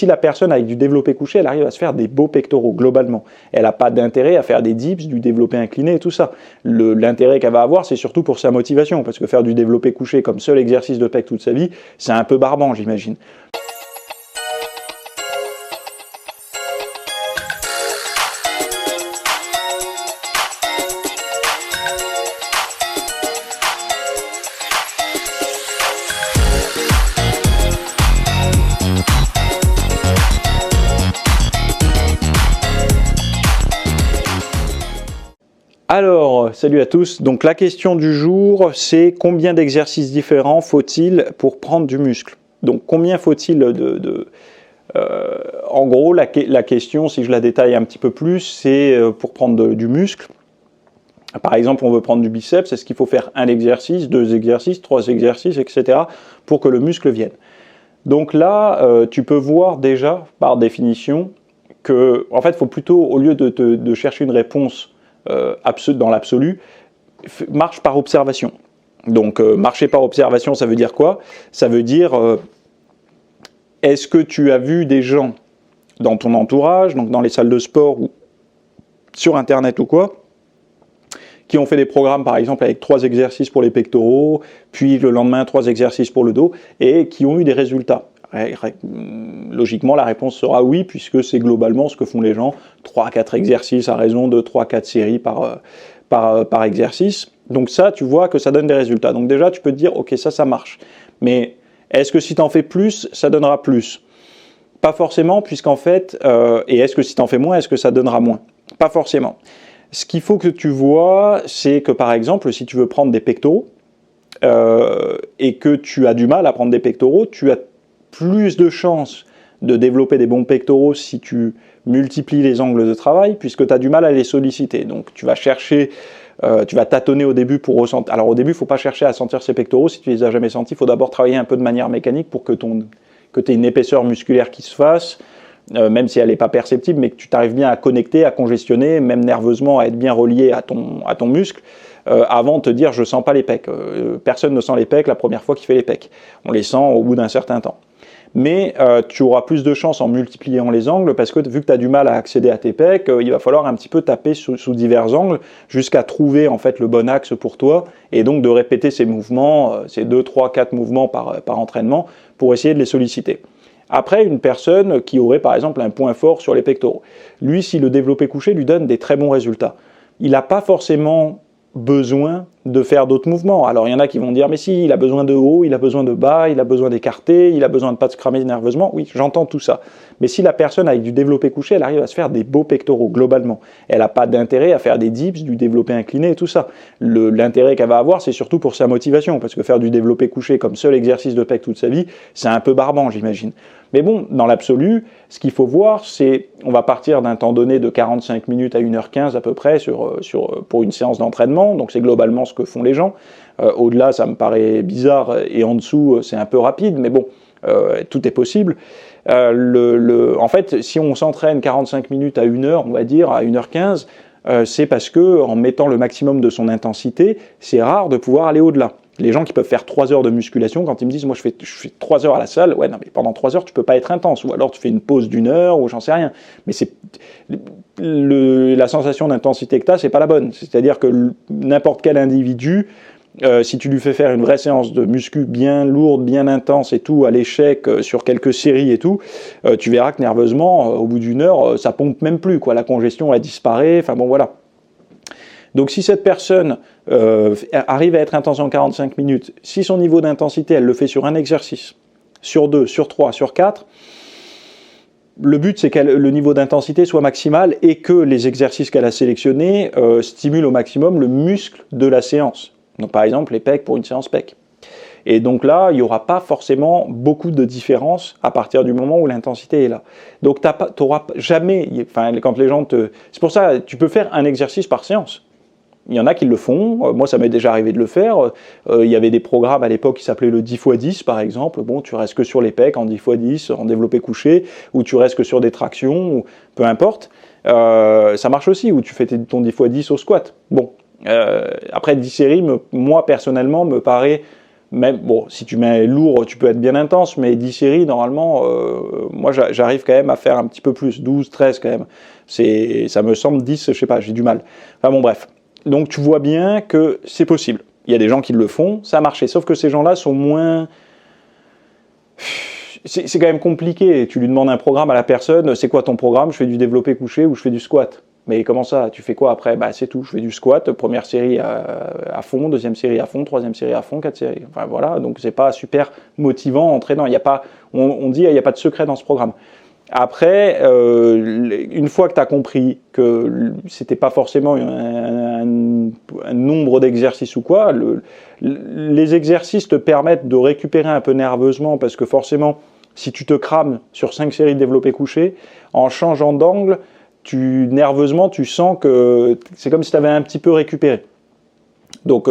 si la personne avec du développé couché, elle arrive à se faire des beaux pectoraux, globalement. Elle n'a pas d'intérêt à faire des dips, du développé incliné et tout ça. L'intérêt qu'elle va avoir, c'est surtout pour sa motivation, parce que faire du développé couché comme seul exercice de pec toute sa vie, c'est un peu barbant, j'imagine. Alors, salut à tous. Donc la question du jour, c'est combien d'exercices différents faut-il pour prendre du muscle? Donc combien faut-il en gros, la question, si je la détaille un petit peu plus, c'est pour prendre du muscle. Par exemple, on veut prendre du biceps, est-ce qu'il faut faire un exercice, 2 exercices, 3 exercices, etc. pour que le muscle vienne? Donc là, tu peux voir déjà, par définition, que, en fait, il faut plutôt, au lieu de chercher une réponse dans l'absolu, marche par observation. Donc marcher par observation, ça veut dire quoi? Ça veut dire, est-ce que tu as vu des gens dans ton entourage, donc dans les salles de sport ou sur internet ou quoi, qui ont fait des programmes par exemple avec 3 exercices pour les pectoraux, puis le lendemain 3 exercices pour le dos, et qui ont eu des résultats? Logiquement, la réponse sera oui, puisque c'est globalement ce que font les gens, 3-4 exercices à raison de 3-4 séries par exercice. Donc ça, tu vois que ça donne des résultats. Donc déjà, tu peux te dire, ok, ça marche. Mais est-ce que si tu en fais plus, ça donnera plus? Pas forcément, puisqu'en fait, et est-ce que si tu en fais moins, est-ce que ça donnera moins? Pas forcément. Ce qu'il faut que tu vois, c'est que par exemple, si tu veux prendre des pectoraux, et que tu as du mal à prendre des pectoraux, tu as plus de chances de développer des bons pectoraux si tu multiplies les angles de travail, puisque tu as du mal à les solliciter. Donc tu vas chercher, tu vas tâtonner au début pour ressentir. Alors au début, il ne faut pas chercher à sentir ces pectoraux, si tu les as jamais sentis, il faut d'abord travailler un peu de manière mécanique pour que tu aies une épaisseur musculaire qui se fasse, même si elle n'est pas perceptible, mais que tu t'arrives bien à connecter, à congestionner, même nerveusement à être bien relié à ton muscle, avant de te dire je sens pas les pecs. Personne ne sent les pecs la première fois qu'il fait les pecs. On les sent au bout d'un certain temps. Mais tu auras plus de chance en multipliant les angles parce que vu que tu as du mal à accéder à tes pecs, il va falloir un petit peu taper sous divers angles jusqu'à trouver en fait le bon axe pour toi et donc de répéter ces mouvements, ces 2, 3, 4 mouvements par entraînement pour essayer de les solliciter. Après, une personne qui aurait par exemple un point fort sur les pectoraux, lui, si le développé couché lui donne des très bons résultats, il n'a pas forcément besoin de faire d'autres mouvements. Alors il y en a qui vont dire mais si, il a besoin de haut, il a besoin de bas, il a besoin d'écarter, il a besoin de pas se cramer nerveusement. Oui, j'entends tout ça. Mais si la personne avec du développé couché, elle arrive à se faire des beaux pectoraux globalement, elle n'a pas d'intérêt à faire des dips, du développé incliné et tout ça. L'intérêt qu'elle va avoir, c'est surtout pour sa motivation, parce que faire du développé couché comme seul exercice de pec toute sa vie, c'est un peu barbant, j'imagine. Mais bon, dans l'absolu, ce qu'il faut voir, c'est, on va partir d'un temps donné de 45 minutes à 1h15 à peu près pour une séance d'entraînement, donc c'est globalement ce que font les gens. Au-delà, ça me paraît bizarre, et en dessous, c'est un peu rapide, mais bon, tout est possible. En fait, si on s'entraîne 45 minutes à 1h, on va dire, à 1h15, c'est parce que en mettant le maximum de son intensité, c'est rare de pouvoir aller au-delà. Les gens qui peuvent faire 3 heures de musculation, quand ils me disent « moi je fais 3 heures à la salle », ouais non mais pendant 3 heures tu peux pas être intense, ou alors tu fais une pause d'1 heure, ou j'en sais rien. Mais la sensation d'intensité que tu as, c'est pas la bonne. C'est-à-dire que n'importe quel individu, si tu lui fais faire une vraie séance de muscu bien lourde, bien intense et tout, à l'échec, sur quelques séries et tout, tu verras que nerveusement, au bout d'1 heure, ça pompe même plus, quoi. La congestion elle disparaît, enfin bon voilà. Donc si cette personne arrive à être intense en 45 minutes, si son niveau d'intensité, elle le fait sur un exercice, sur 2, sur 3, sur 4, le but c'est que le niveau d'intensité soit maximal et que les exercices qu'elle a sélectionnés stimulent au maximum le muscle de la séance. Donc par exemple les pecs pour une séance pec. Et donc là, il n'y aura pas forcément beaucoup de différence à partir du moment où l'intensité est là. Donc tu n'auras jamais, enfin quand les gens c'est pour ça, tu peux faire un exercice par séance. Il y en a qui le font, moi ça m'est déjà arrivé de le faire, il y avait des programmes à l'époque qui s'appelaient le 10x10 par exemple, bon tu restes que sur les pecs en 10x10, en développé couché, ou tu restes que sur des tractions, ou peu importe, ça marche aussi, ou tu fais ton 10x10 au squat. Bon, après 10 séries, moi personnellement me paraît Même, bon, si tu mets lourd, tu peux être bien intense, mais 10 séries, normalement, moi, j'arrive quand même à faire un petit peu plus, 12, 13 quand même. Ça me semble 10, je sais pas, j'ai du mal. Enfin bon, bref. Donc, tu vois bien que c'est possible. Il y a des gens qui le font, ça a marché. Sauf que ces gens-là sont moins... C'est quand même compliqué. Tu lui demandes un programme à la personne, c'est quoi ton programme? Je fais du développé couché ou je fais du squat. Mais comment ça? Tu fais quoi après? Bah c'est tout, je fais du squat, première série à fond, deuxième série à fond, troisième série à fond, quatre séries. Enfin voilà, donc c'est pas super motivant, entraînant. Il y a pas, on dit il n'y a pas de secret dans ce programme. Après, une fois que tu as compris que c'était pas forcément un nombre d'exercices ou quoi, les exercices te permettent de récupérer un peu nerveusement parce que forcément, si tu te crames sur 5 séries de développé couché, en changeant d'angle, nerveusement, tu sens que c'est comme si tu avais un petit peu récupéré. Donc,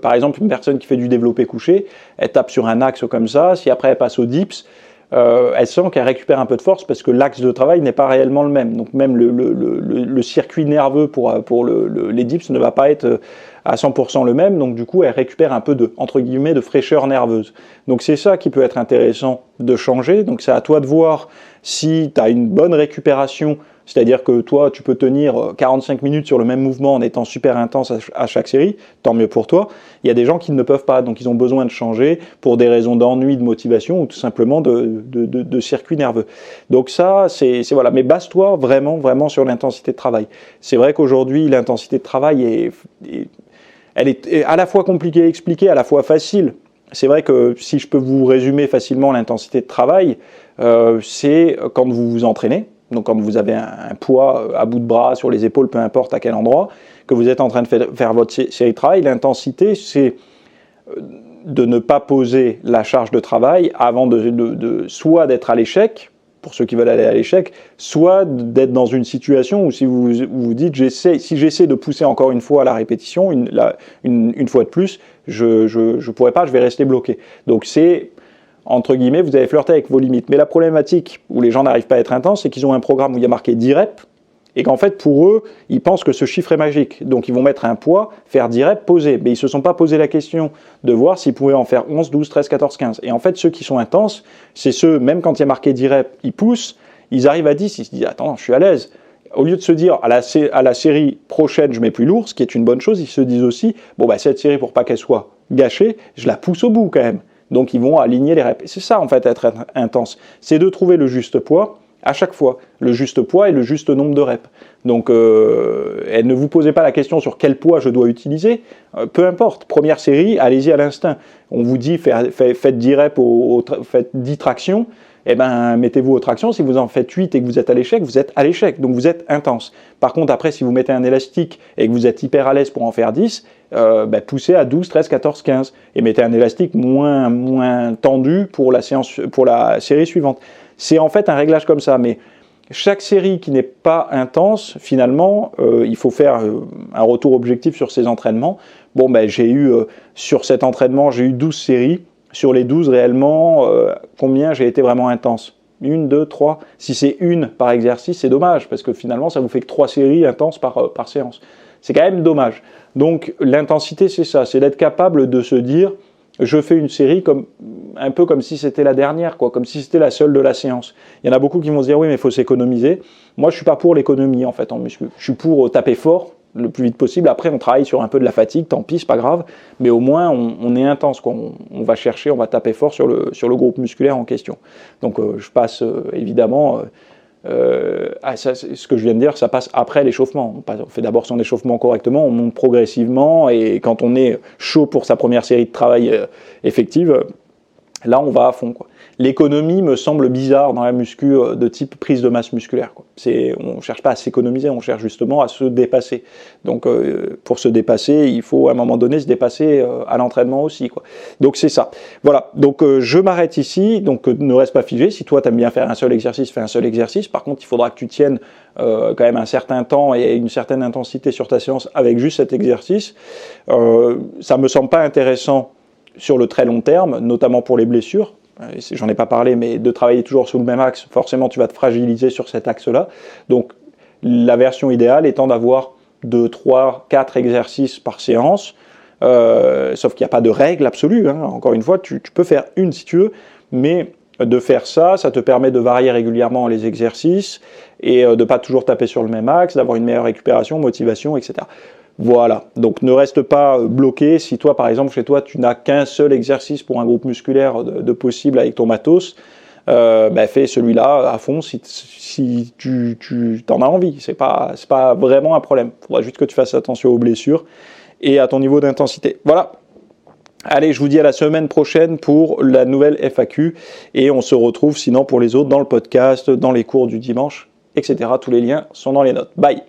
par exemple, une personne qui fait du développé couché, elle tape sur un axe comme ça, si après elle passe au dips, elle sent qu'elle récupère un peu de force parce que l'axe de travail n'est pas réellement le même. Donc même le circuit nerveux pour les dips ne va pas être à 100% le même. Donc du coup, elle récupère un peu entre guillemets, de fraîcheur nerveuse. Donc c'est ça qui peut être intéressant de changer. Donc c'est à toi de voir si tu as une bonne récupération. C'est-à-dire que toi, tu peux tenir 45 minutes sur le même mouvement en étant super intense à chaque série, tant mieux pour toi. Il y a des gens qui ne peuvent pas, donc ils ont besoin de changer pour des raisons d'ennui, de motivation ou tout simplement de circuit nerveux. Donc ça, c'est voilà. Mais base-toi vraiment, vraiment sur l'intensité de travail. C'est vrai qu'aujourd'hui, l'intensité de travail elle est à la fois compliquée à expliquer, à la fois facile. C'est vrai que si je peux vous résumer facilement l'intensité de travail, c'est quand vous vous entraînez. Donc quand vous avez un poids à bout de bras, sur les épaules, peu importe à quel endroit, que vous êtes en train de faire votre série de travail, l'intensité, c'est de ne pas poser la charge de travail avant soit d'être à l'échec, pour ceux qui veulent aller à l'échec, soit d'être dans une situation où si vous vous dites, si j'essaie de pousser encore une fois à la répétition, une fois de plus, je pourrais pas, je vais rester bloqué. Donc c'est... entre guillemets, vous avez flirté avec vos limites. Mais la problématique où les gens n'arrivent pas à être intenses, c'est qu'ils ont un programme où il y a marqué 10 reps, et qu'en fait, pour eux, ils pensent que ce chiffre est magique. Donc, ils vont mettre un poids, faire 10 reps, poser. Mais ils ne se sont pas posé la question de voir s'ils pouvaient en faire 11, 12, 13, 14, 15. Et en fait, ceux qui sont intenses, c'est ceux, même quand il y a marqué 10 reps, ils poussent, ils arrivent à 10, ils se disent « Attends, je suis à l'aise ». Au lieu de se dire à la série prochaine, je mets plus lourd, ce qui est une bonne chose, ils se disent aussi « Bon, bah, cette série, pour pas qu'elle soit gâchée, je la pousse au bout quand même ». Donc ils vont aligner les reps. C'est ça en fait être intense. C'est de trouver le juste poids à chaque fois. Le juste poids et le juste nombre de reps. Donc ne vous posez pas la question sur quel poids je dois utiliser. Peu importe. Première série, allez-y à l'instinct. On vous dit faites 10 reps, faites 10 tractions. Eh ben, mettez-vous aux tractions. Si vous en faites 8 et que vous êtes à l'échec, vous êtes à l'échec. Donc vous êtes intense. Par contre, après, si vous mettez un élastique et que vous êtes hyper à l'aise pour en faire 10, poussez à 12, 13, 14, 15 et mettez un élastique moins tendu pour la série suivante. C'est en fait un réglage comme ça, mais chaque série qui n'est pas intense, finalement, il faut faire un retour objectif sur ces entraînements. Bon, sur cet entraînement, j'ai eu 12 séries. Sur les 12, réellement, combien j'ai été vraiment intense? 1, 2, 3. Si c'est une par exercice, c'est dommage, parce que finalement, ça vous fait que 3 séries intenses par séance. C'est quand même dommage. Donc l'intensité, c'est ça, c'est d'être capable de se dire, je fais une série un peu comme si c'était la dernière, comme si c'était la seule de la séance. Il y en a beaucoup qui vont se dire, oui, mais il faut s'économiser. Moi, je suis pas pour l'économie, en fait, en muscu. Je suis pour taper fort, le plus vite possible. Après, on travaille sur un peu de la fatigue, tant pis, c'est pas grave. Mais au moins, on est intense, quoi. On va chercher, on va taper fort sur le groupe musculaire en question. Donc, je passe, évidemment... ce que je viens de dire, ça passe après l'échauffement. On fait d'abord son échauffement correctement, on monte progressivement, et quand on est chaud pour sa première série de travail effective, là on va à fond, quoi. L'économie me semble bizarre dans la muscu de type prise de masse musculaire, quoi. On ne cherche pas à s'économiser, on cherche justement à se dépasser. Donc pour se dépasser, il faut à un moment donné se dépasser à l'entraînement aussi, quoi. Donc c'est ça. Voilà, donc je m'arrête ici, donc ne reste pas figé. Si toi tu aimes bien faire un seul exercice, fais un seul exercice. Par contre, il faudra que tu tiennes quand même un certain temps et une certaine intensité sur ta séance avec juste cet exercice. Ça me semble pas intéressant sur le très long terme, notamment pour les blessures. J'en ai pas parlé, mais de travailler toujours sous le même axe, forcément tu vas te fragiliser sur cet axe-là. Donc la version idéale étant d'avoir 2, 3, 4 exercices par séance, sauf qu'il n'y a pas de règle absolue, hein. Encore une fois, tu peux faire une si tu veux, mais de faire ça te permet de varier régulièrement les exercices et de ne pas toujours taper sur le même axe, d'avoir une meilleure récupération, motivation, etc. Voilà, donc ne reste pas bloqué. Si toi, par exemple, chez toi, tu n'as qu'un seul exercice pour un groupe musculaire de possible avec ton matos, fais celui-là à fond si tu t'en as envie. C'est pas vraiment un problème. Il faudra juste que tu fasses attention aux blessures et à ton niveau d'intensité. Voilà. Allez, je vous dis à la semaine prochaine pour la nouvelle FAQ et on se retrouve sinon pour les autres dans le podcast, dans les cours du dimanche, etc. Tous les liens sont dans les notes. Bye!